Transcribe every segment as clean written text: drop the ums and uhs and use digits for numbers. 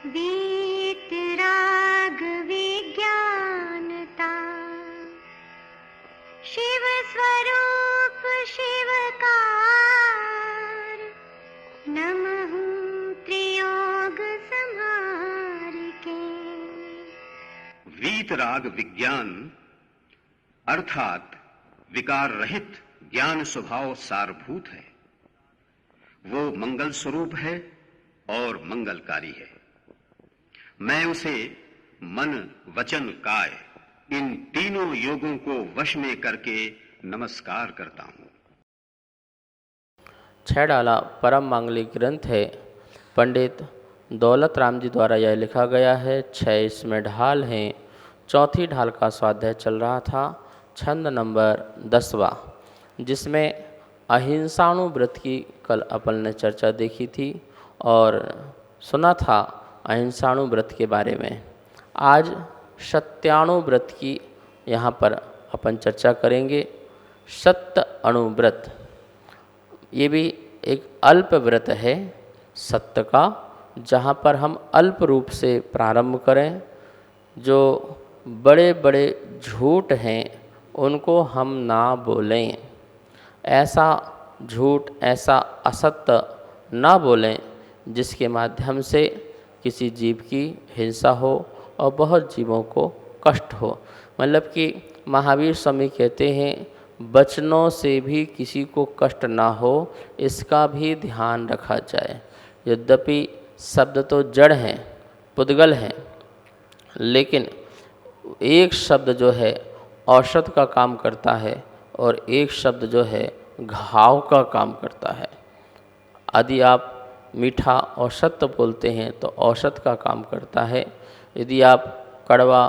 वीतराग विज्ञानता, शिव स्वरूप शिवकार, नमः त्रियोग संहार के। वीतराग विज्ञान अर्थात विकार रहित ज्ञान स्वभाव सारभूत है। वो मंगल स्वरूप है और मंगलकारी है। मैं उसे मन वचन काय इन तीनों योगों को वश में करके नमस्कार करता हूं। छह डाला परम मांगलिक ग्रंथ है। पंडित दौलत राम जी द्वारा यह लिखा गया है। 6 इसमें ढाल हैं। चौथी ढाल का स्वाध्याय चल रहा था, छंद नंबर 10वां, जिसमें अहिंसाणुव्रत की कल अपन ने चर्चा देखी थी और सुना था अहिंसाणुव्रत के बारे में। आज सत्याणुव्रत की यहाँ पर अपन चर्चा करेंगे। सत्य अणुव्रत ये भी एक अल्प व्रत है सत्य का, जहाँ पर हम अल्प रूप से प्रारंभ करें। जो बड़े बड़े झूठ हैं उनको हम ना बोलें। ऐसा झूठ, ऐसा असत्य ना बोलें जिसके माध्यम से किसी जीव की हिंसा हो और बहुत जीवों को कष्ट हो। मतलब कि महावीर स्वामी कहते हैं वचनों से भी किसी को कष्ट ना हो, इसका भी ध्यान रखा जाए। यद्यपि शब्द तो जड़ हैं, पुद्गल हैं, लेकिन एक शब्द जो है औषध का काम करता है और एक शब्द जो है घाव का काम करता है। यदि आप मीठा और सत्य बोलते हैं तो औषध का काम करता है। यदि आप कड़वा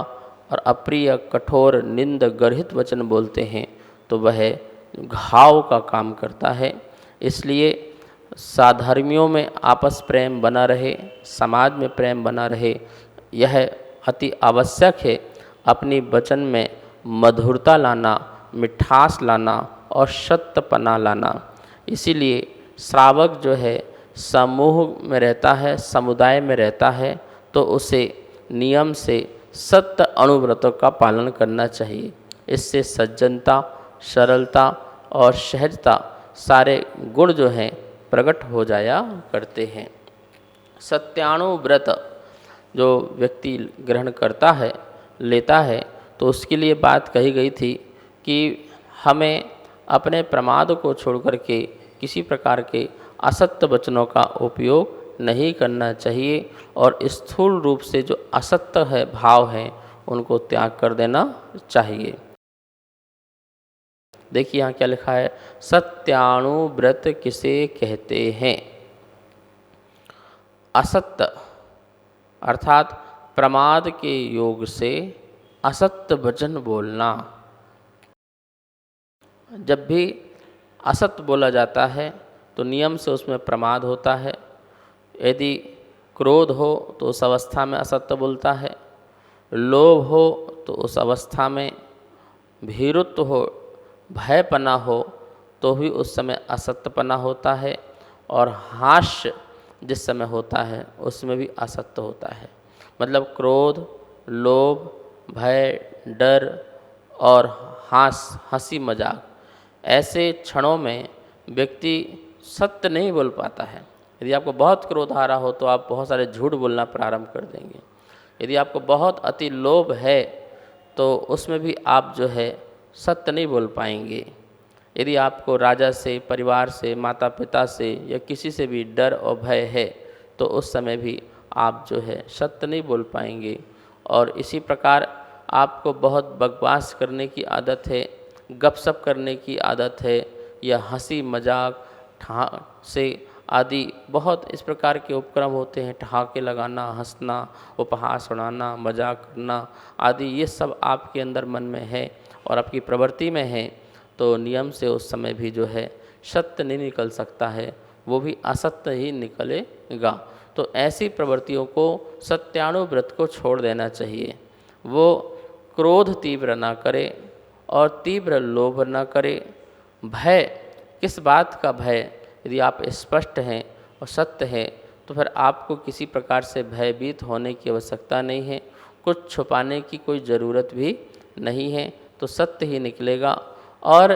और अप्रिय, कठोर, निंद गर्हित वचन बोलते हैं तो वह घाव का काम करता है। इसलिए साधर्मियों में आपस प्रेम बना रहे, समाज में प्रेम बना रहे, यह अति आवश्यक है। अपनी वचन में मधुरता लाना, मिठास लाना और सत्यपना लाना। इसीलिए श्रावक जो है समूह में रहता है, समुदाय में रहता है, तो उसे नियम से सत्य अणुव्रतों का पालन करना चाहिए। इससे सज्जनता, सरलता और सहजता सारे गुण जो हैं प्रकट हो जाया करते हैं। सत्याणुव्रत जो व्यक्ति ग्रहण करता है, लेता है, तो उसके लिए बात कही गई थी कि हमें अपने प्रमाद को छोड़ करके किसी प्रकार के असत्य वचनों का उपयोग नहीं करना चाहिए और स्थूल रूप से जो असत्य है भाव हैं उनको त्याग कर देना चाहिए। देखिए यहाँ क्या लिखा है, सत्याणुव्रत किसे कहते हैं? असत्य अर्थात प्रमाद के योग से असत्य वचन बोलना। जब भी असत्य बोला जाता है तो नियम से उसमें प्रमाद होता है। यदि क्रोध हो तो उस अवस्था में असत्य बोलता है, लोभ हो तो उस अवस्था में, भीरुत्व हो, भयपना हो तो भी उस समय असत्यपना होता है, और हास्य जिस समय होता है उसमें भी असत्य होता है। मतलब क्रोध, लोभ, भय, डर और हंसी मजाक, ऐसे क्षणों में व्यक्ति सत्य नहीं बोल पाता है। यदि आपको बहुत क्रोध आ रहा हो तो आप बहुत सारे झूठ बोलना प्रारंभ कर देंगे। यदि आपको बहुत अति लोभ है तो उसमें भी आप जो है सत्य नहीं बोल पाएंगे। यदि आपको राजा से, परिवार से, माता पिता से या किसी से भी डर और भय है तो उस समय भी आप जो है सत्य नहीं बोल पाएंगे। और इसी प्रकार आपको बहुत बकवास करने की आदत है, गपशप करने की आदत है, या हंसी मजाक से आदि बहुत इस प्रकार के उपक्रम होते हैं, ठहाके लगाना, हंसना, उपहास उड़ाना, मजाक करना आदि, ये सब आपके अंदर मन में है और आपकी प्रवृत्ति में है, तो नियम से उस समय भी जो है सत्य नहीं निकल सकता है, वो भी असत्य ही निकलेगा। तो ऐसी प्रवृत्तियों को, सत्याणुव्रत को छोड़ देना चाहिए। वो क्रोध तीव्र ना करे और तीव्र लोभ ना करे। भय, किस बात का भय? यदि आप स्पष्ट हैं और सत्य हैं तो फिर आपको किसी प्रकार से भयभीत होने की आवश्यकता नहीं है, कुछ छुपाने की कोई ज़रूरत भी नहीं है, तो सत्य ही निकलेगा। और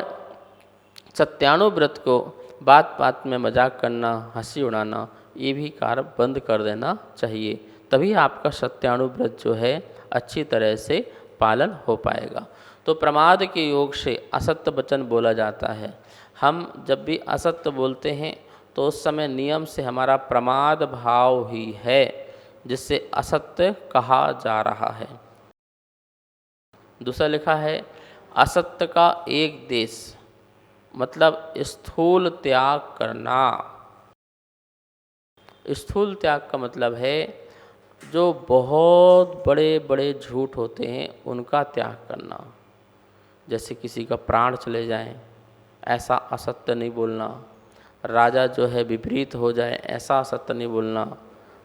सत्यानुव्रत को बात बात में मजाक करना, हंसी उड़ाना, ये भी कार्य बंद कर देना चाहिए, तभी आपका सत्यानुव्रत जो है अच्छी तरह से पालन हो पाएगा। तो प्रमाद के योग से असत्य वचन बोला जाता है। हम जब भी असत्य बोलते हैं तो उस समय नियम से हमारा प्रमाद भाव ही है, जिससे असत्य कहा जा रहा है। दूसरा लिखा है असत्य का एक देश, मतलब स्थूल त्याग करना। स्थूल त्याग का मतलब है जो बहुत बड़े बड़े झूठ होते हैं उनका त्याग करना। जैसे किसी का प्राण चले जाए, ऐसा असत्य नहीं बोलना। राजा जो है विपरीत हो जाए, ऐसा असत्य नहीं बोलना।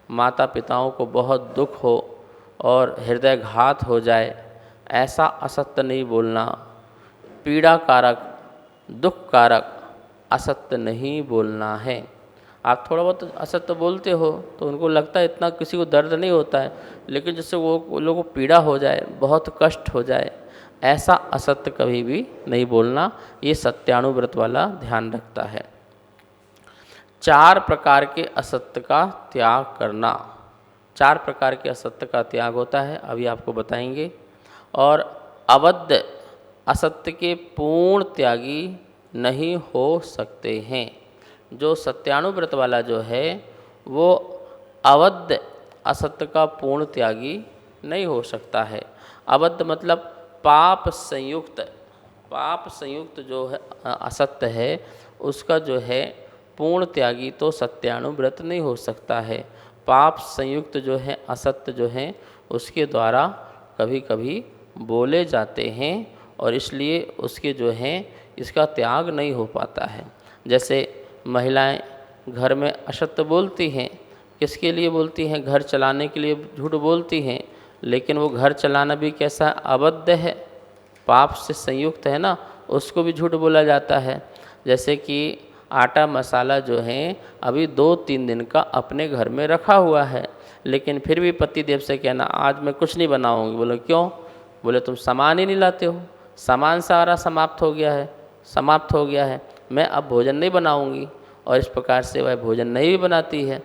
माता पिताओं को बहुत दुख हो और हृदयघात हो जाए, ऐसा असत्य नहीं बोलना। पीड़ा कारक, दुख कारक असत्य नहीं बोलना है। आप थोड़ा बहुत असत्य बोलते हो तो उनको लगता है इतना किसी को दर्द नहीं होता है, लेकिन जैसे वो लोगों को पीड़ा हो जाए, बहुत कष्ट हो जाए, ऐसा असत्य कभी भी नहीं बोलना। ये सत्यानुव्रत वाला ध्यान रखता है। 4 प्रकार के असत्य का त्याग करना। 4 प्रकार के असत्य का त्याग होता है, अभी आपको बताएंगे। और अवध्य असत्य के पूर्ण त्यागी नहीं हो सकते हैं। जो सत्यानुव्रत वाला जो है वो अवध्य असत्य का पूर्ण त्यागी नहीं हो सकता है। अवध्य मतलब पाप संयुक्त जो है असत्य है, उसका जो है पूर्ण त्यागी तो सत्यानुव्रत नहीं हो सकता है। पाप संयुक्त जो है असत्य जो है उसके द्वारा कभी कभी बोले जाते हैं और इसलिए उसके जो है इसका त्याग नहीं हो पाता है। जैसे महिलाएं घर में असत्य बोलती हैं, किसके लिए बोलती हैं? घर चलाने के लिए झूठ बोलती हैं, लेकिन वो घर चलाना भी कैसा अवध्य है, पाप से संयुक्त है ना, उसको भी झूठ बोला जाता है। जैसे कि आटा मसाला जो है अभी 2-3 दिन का अपने घर में रखा हुआ है, लेकिन फिर भी पतिदेव से कहना आज मैं कुछ नहीं बनाऊंगी। बोले क्यों? बोले तुम सामान ही नहीं लाते हो, सामान सारा समाप्त हो गया है, मैं अब भोजन नहीं बनाऊंगी। और इस प्रकार से वह भोजन नहीं भी बनाती है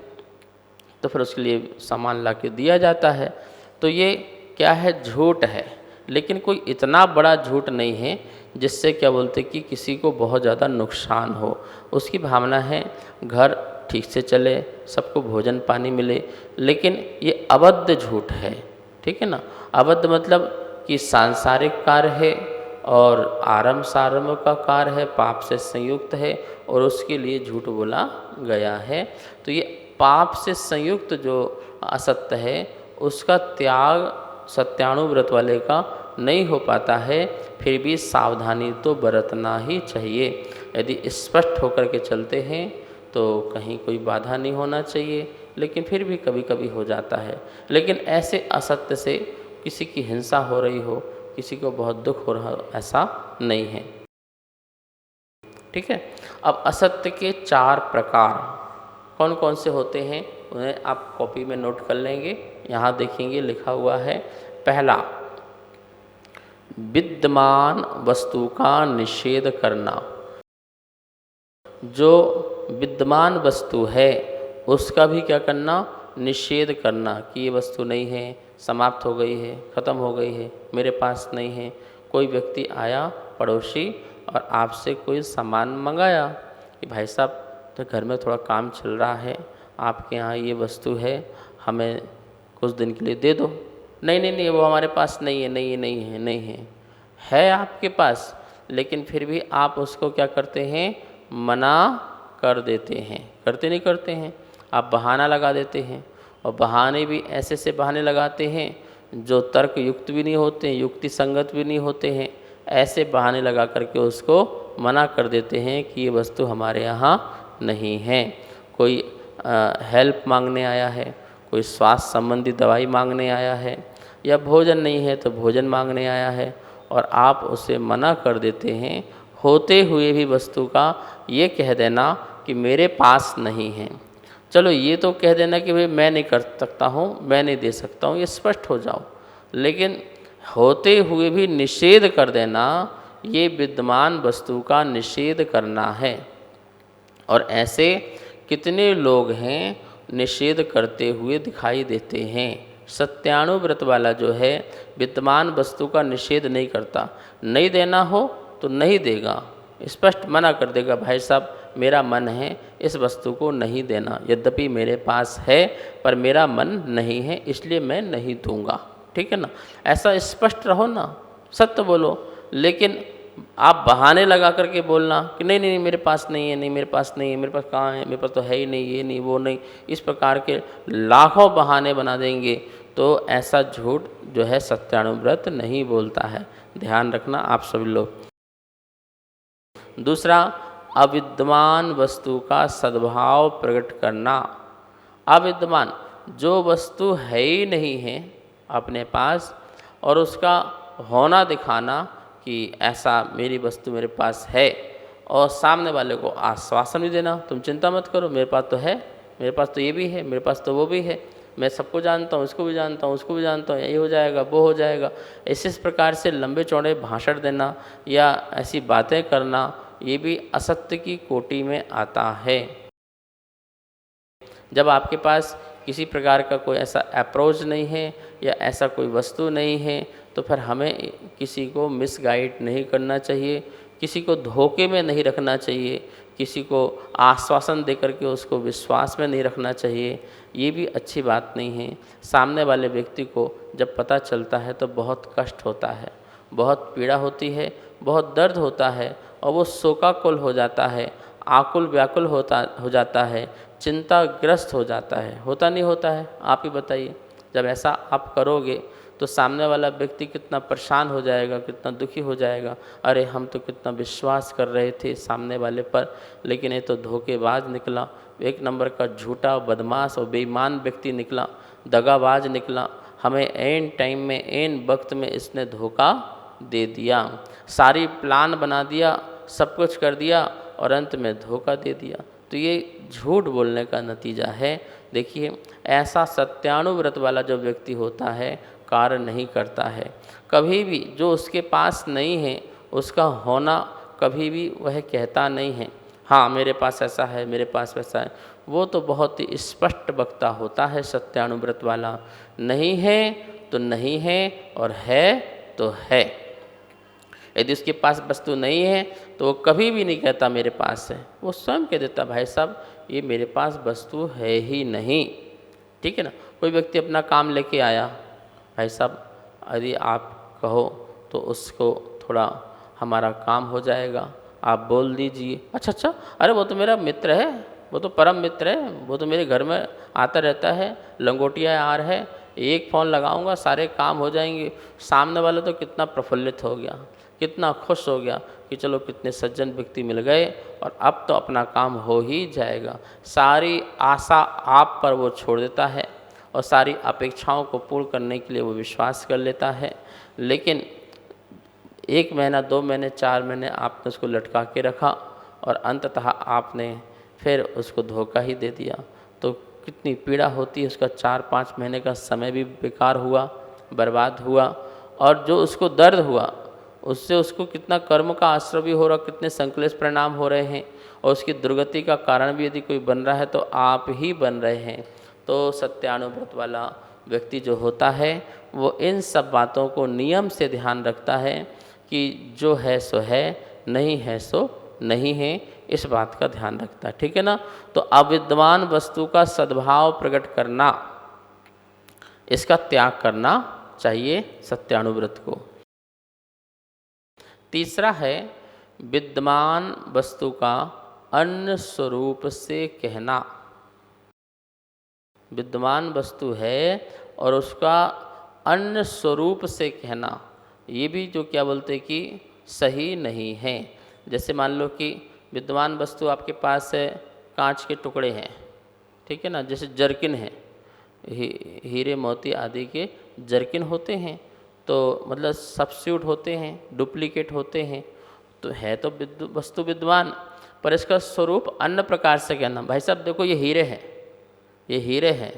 तो फिर उसके लिए सामान ला के दिया जाता है। तो ये क्या है? झूठ है, लेकिन कोई इतना बड़ा झूठ नहीं है जिससे क्या बोलते कि किसी को बहुत ज़्यादा नुकसान हो। उसकी भावना है घर ठीक से चले, सबको भोजन पानी मिले, लेकिन ये अवध्य झूठ है। ठीक है ना? अवध्य मतलब कि सांसारिक कार्य है और आरंभ सारंभ का कार्य है, पाप से संयुक्त है और उसके लिए झूठ बोला गया है। तो ये पाप से संयुक्त जो असत्य है उसका त्याग सत्यानुव्रत वाले का नहीं हो पाता है। फिर भी सावधानी तो बरतना ही चाहिए। यदि स्पष्ट होकर के चलते हैं तो कहीं कोई बाधा नहीं होना चाहिए, लेकिन फिर भी कभी कभी हो जाता है। लेकिन ऐसे असत्य से किसी की हिंसा हो रही हो, किसी को बहुत दुख हो रहा हो, ऐसा नहीं है। ठीक है? अब असत्य के 4 प्रकार कौन कौन से होते हैं उन्हें आप कॉपी में नोट कर लेंगे। यहाँ देखेंगे लिखा हुआ है। पहला, विद्यमान वस्तु का निषेध करना। जो विद्यमान वस्तु है उसका भी क्या करना? निषेध करना कि ये वस्तु नहीं है, समाप्त हो गई है, ख़त्म हो गई है, मेरे पास नहीं है। कोई व्यक्ति आया पड़ोसी और आपसे कोई सामान मंगाया कि भाई साहब तो घर में थोड़ा काम चल रहा है, आपके यहाँ ये वस्तु है, हमें कुछ दिन के लिए दे दो। नहीं नहीं नहीं, वो हमारे पास नहीं है। है आपके पास, लेकिन फिर भी आप उसको क्या करते हैं? मना कर देते हैं। करते हैं आप बहाना लगा देते हैं, और बहाने भी ऐसे बहाने लगाते हैं जो तर्क युक्त भी नहीं होते हैं, युक्ति संगत भी नहीं होते हैं। ऐसे बहाने लगा करके उसको मना कर देते हैं कि ये वस्तु हमारे यहाँ नहीं है। कोई हेल्प मांगने आया है, कोई स्वास्थ्य संबंधी दवाई मांगने आया है, या भोजन नहीं है तो भोजन मांगने आया है, और आप उसे मना कर देते हैं। होते हुए भी वस्तु का ये कह देना कि मेरे पास नहीं है। चलो ये तो कह देना कि भाई मैं नहीं कर सकता हूँ, मैं नहीं दे सकता हूँ, ये स्पष्ट हो जाओ। लेकिन होते हुए भी निषेध कर देना, ये विद्यमान वस्तु का निषेध करना है। और ऐसे कितने लोग हैं निषेध करते हुए दिखाई देते हैं। सत्यानुव्रत वाला जो है विद्यमान वस्तु का निषेध नहीं करता। नहीं देना हो तो नहीं देगा, स्पष्ट मना कर देगा, भाई साहब मेरा मन है इस वस्तु को नहीं देना, यद्यपि मेरे पास है पर मेरा मन नहीं है इसलिए मैं नहीं दूंगा। ठीक है ना, ऐसा स्पष्ट रहो ना, सत्य बोलो। लेकिन आप बहाने लगा करके बोलना कि नहीं नहीं मेरे पास नहीं है, नहीं मेरे पास नहीं है, मेरे पास कहाँ है, मेरे पास तो है ही नहीं, ये नहीं वो नहीं, इस प्रकार के लाखों बहाने बना देंगे तो ऐसा झूठ जो है सत्यानुव्रत नहीं बोलता है। ध्यान रखना आप सभी लोग। दूसरा, अविद्यमान वस्तु का सद्भाव प्रकट करना। अविद्यमान जो वस्तु है ही नहीं है अपने पास और उसका होना दिखाना कि ऐसा मेरी वस्तु मेरे पास है, और सामने वाले को आश्वासन भी देना, तुम चिंता मत करो मेरे पास तो है, मेरे पास तो ये भी है, मेरे पास तो वो भी है, मैं सबको जानता हूँ, इसको भी जानता हूँ, उसको भी जानता हूँ, ये हो जाएगा वो हो जाएगा। इस प्रकार से लंबे चौड़े भाषण देना या ऐसी बातें करना, ये भी असत्य की कोटि में आता है। जब आपके पास किसी प्रकार का कोई ऐसा अप्रोच नहीं है या ऐसा कोई वस्तु नहीं है तो फिर हमें किसी को मिसगाइड नहीं करना चाहिए, किसी को धोखे में नहीं रखना चाहिए, किसी को आश्वासन दे करके उसको विश्वास में नहीं रखना चाहिए। ये भी अच्छी बात नहीं है। सामने वाले व्यक्ति को जब पता चलता है तो बहुत कष्ट होता है, बहुत पीड़ा होती है, बहुत दर्द होता है और वो शोकाकुल हो जाता है, आकुल व्याकुल हो जाता है, चिंताग्रस्त हो जाता है। होता नहीं होता है? आप ही बताइए। जब ऐसा आप करोगे तो सामने वाला व्यक्ति कितना परेशान हो जाएगा, कितना दुखी हो जाएगा। अरे हम तो कितना विश्वास कर रहे थे सामने वाले पर, लेकिन ये तो धोखेबाज निकला, एक नंबर का झूठा बदमाश और बेईमान व्यक्ति निकला, दगाबाज निकला। हमें एन टाइम में एन वक्त में इसने धोखा दे दिया, सारी प्लान बना दिया, सब कुछ कर दिया और अंत में धोखा दे दिया। तो ये झूठ बोलने का नतीजा है। देखिए, ऐसा सत्यानुव्रत वाला जो व्यक्ति होता है कार्य नहीं करता है कभी भी। जो उसके पास नहीं है उसका होना कभी भी वह कहता नहीं है, हाँ मेरे पास ऐसा है, मेरे पास वैसा है। वो तो बहुत ही स्पष्ट वक्ता होता है सत्यानुव्रत वाला। नहीं है तो नहीं है और है तो है। यदि उसके पास वस्तु नहीं है तो वो कभी भी नहीं कहता मेरे पास है, वो स्वयं कह देता भाई साहब ये मेरे पास वस्तु है ही नहीं। ठीक है ना। कोई व्यक्ति अपना काम लेके आया, भाई साहब यदि आप कहो तो उसको थोड़ा हमारा काम हो जाएगा, आप बोल दीजिए। अच्छा, अरे वो तो मेरा मित्र है, वो तो परम मित्र है, वो तो मेरे घर में आता रहता है, लंगोटिया यार है, एक फ़ोन लगाऊंगा सारे काम हो जाएंगे। सामने वाला तो कितना प्रफुल्लित हो गया, कितना खुश हो गया कि चलो कितने सज्जन व्यक्ति मिल गए और अब तो अपना काम हो ही जाएगा। सारी आशा आप पर वो छोड़ देता है और सारी अपेक्षाओं को पूर्ण करने के लिए वो विश्वास कर लेता है। लेकिन 1 महीना 2 महीने 4 महीने आपने उसको लटका के रखा और अंततः आपने फिर उसको धोखा ही दे दिया, तो कितनी पीड़ा होती है। उसका 4-5 महीने का समय भी बेकार हुआ, बर्बाद हुआ, और जो उसको दर्द हुआ उससे उसको कितना कर्म का आश्रय भी हो रहा, कितने संकलेश परिणाम हो रहे हैं, और उसकी दुर्गति का कारण भी यदि कोई बन रहा है तो आप ही बन रहे हैं। तो सत्यानुव्रत वाला व्यक्ति जो होता है वो इन सब बातों को नियम से ध्यान रखता है कि जो है सो है, नहीं है सो नहीं है, इस बात का ध्यान रखता है। ठीक है ना। तो अविद्यमान वस्तु का सद्भाव प्रकट करना, इसका त्याग करना चाहिए सत्यानुव्रत को। तीसरा है विद्यमान वस्तु का अन्य स्वरूप से कहना। विद्यमान वस्तु है और उसका अन्य स्वरूप से कहना, ये भी जो क्या बोलते कि सही नहीं है। जैसे मान लो कि विद्यमान वस्तु आपके पास है, कांच के टुकड़े हैं, ठीक है ना, जैसे जर्किन है, हीरे मोती आदि के जर्किन होते हैं, तो मतलब सब्स्टिट्यूट होते हैं, डुप्लीकेट होते हैं, तो है तो वस्तु विद्यमान, पर इसका स्वरूप अन्य प्रकार से कहना। भाई साहब देखो ये हीरे हैं, ये हीरे हैं,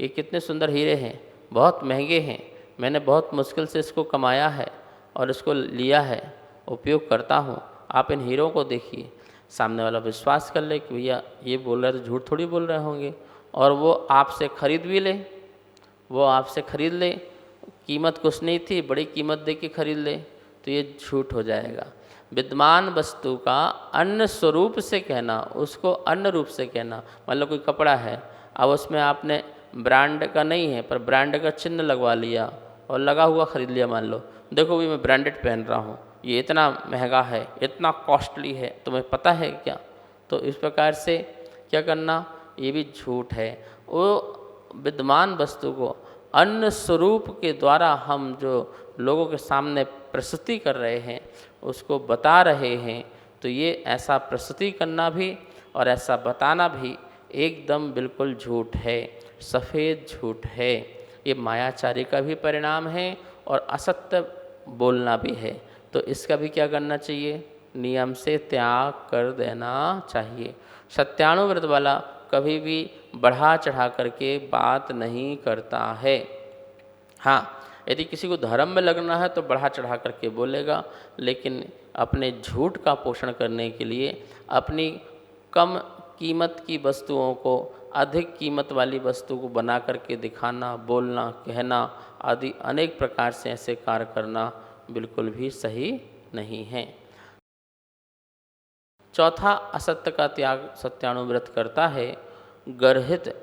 ये कितने सुंदर हीरे हैं, बहुत महंगे हैं, मैंने बहुत मुश्किल से इसको कमाया है और इसको लिया है, उपयोग करता हूँ। आप इन हीरों को देखिए। सामने वाला विश्वास कर ले कि भैया ये बोल रहे तो झूठ थोड़ी बोल रहे होंगे, और वो आपसे ख़रीद भी ले, वो आपसे ख़रीद ले, कीमत कुछ नहीं थी, बड़ी कीमत दे के खरीद ले, तो ये झूठ हो जाएगा। विद्यमान वस्तु का अन्य स्वरूप से कहना, उसको अन्य रूप से कहना। मान लो कोई कपड़ा है, अब उसमें आपने ब्रांड का नहीं है पर ब्रांड का चिन्ह लगवा लिया और लगा हुआ ख़रीद लिया। मान लो देखो भी मैं ब्रांडेड पहन रहा हूँ, ये इतना महंगा है, इतना कॉस्टली है, तुम्हें पता है क्या? तो इस प्रकार से क्या करना, ये भी झूठ है। वो विद्यमान वस्तु को अन्य स्वरूप के द्वारा हम जो लोगों के सामने प्रस्तुति कर रहे हैं, उसको बता रहे हैं, तो ये ऐसा प्रस्तुति करना भी और ऐसा बताना भी एकदम बिल्कुल झूठ है, सफ़ेद झूठ है। ये मायाचारी का भी परिणाम है और असत्य बोलना भी है। तो इसका भी क्या करना चाहिए, नियम से त्याग कर देना चाहिए। सत्यानुव्रत वाला कभी भी बढ़ा चढ़ा करके बात नहीं करता है। हाँ, यदि किसी को धर्म में लगना है तो बढ़ा चढ़ा करके बोलेगा, लेकिन अपने झूठ का पोषण करने के लिए अपनी कम कीमत की वस्तुओं को अधिक कीमत वाली वस्तु को बना करके दिखाना, बोलना, कहना आदि अनेक प्रकार से ऐसे कार्य करना बिल्कुल भी सही नहीं है। चौथा असत्य का त्याग सत्यानुव्रत करता है। गर्हित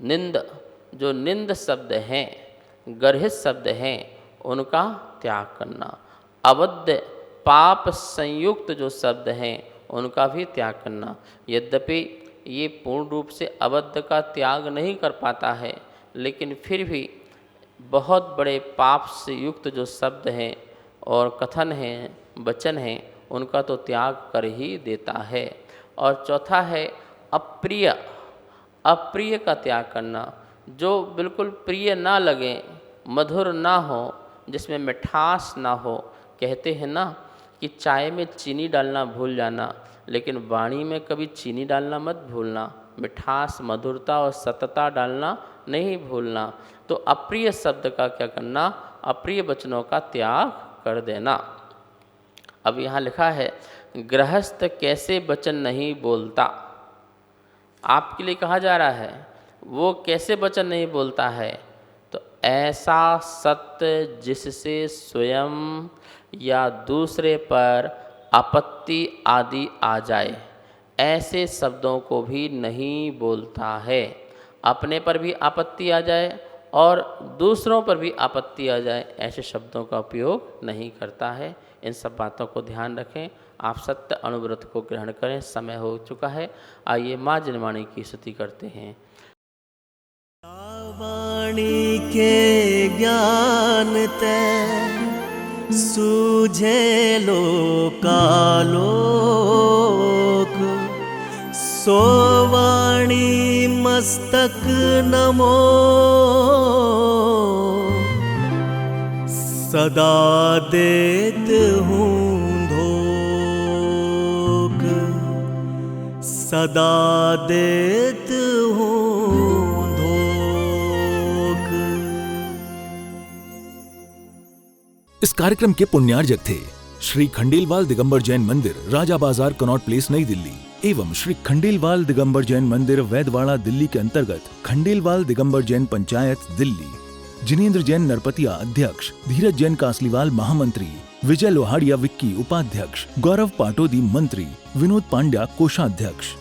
निंद, जो निंद शब्द हैं, गर्हित शब्द हैं, उनका त्याग करना। अबद्ध पाप संयुक्त जो शब्द हैं, उनका भी त्याग करना। यद्यपि ये पूर्ण रूप से अबद्ध का त्याग नहीं कर पाता है, लेकिन फिर भी बहुत बड़े पाप से युक्त जो शब्द हैं और कथन हैं, वचन हैं, उनका तो त्याग कर ही देता है। और चौथा है अप्रिय, अप्रिय का त्याग करना। जो बिल्कुल प्रिय ना लगे, मधुर ना हो, जिसमें मिठास ना हो। कहते हैं ना कि चाय में चीनी डालना भूल जाना, लेकिन वाणी में कभी चीनी डालना मत भूलना। मिठास, मधुरता और सतता डालना नहीं भूलना। तो अप्रिय शब्द का क्या करना, अप्रिय वचनों का त्याग कर देना। अब यहाँ लिखा है गृहस्थ कैसे वचन नहीं बोलता। आपके लिए कहा जा रहा है वो कैसे वचन नहीं बोलता है, तो ऐसा सत्य जिससे स्वयं या दूसरे पर आपत्ति आदि आ जाए, ऐसे शब्दों को भी नहीं बोलता है। अपने पर भी आपत्ति आ जाए और दूसरों पर भी आपत्ति आ जाए, ऐसे शब्दों का उपयोग नहीं करता है। इन सब बातों को ध्यान रखें। आप सत्य अनुव्रत को ग्रहण करें। समय हो चुका है, आइए माँ जिनवाणी की स्तुति करते हैं। वाणी के ज्ञान ते सूझे लोकालोक, सो वाणी मस्तक नमो, सदा देत हूँ धोख, सदा देत हूँ धोख। इस कार्यक्रम के पुण्यार्जक थे श्री खंडेलवाल दिगंबर जैन मंदिर, राजा बाजार, कनॉट प्लेस, नई दिल्ली, एवं श्री खंडेलवाल दिगंबर जैन मंदिर, वैदवाड़ा, दिल्ली के अंतर्गत खंडेलवाल दिगंबर जैन पंचायत, दिल्ली। जिनेंद्र जैन नरपतिया अध्यक्ष, धीरज जैन कासलीवाल महामंत्री, विजय लोहाड़िया विक्की उपाध्यक्ष, गौरव पाटोदी मंत्री, विनोद पांड्या कोषाध्यक्ष।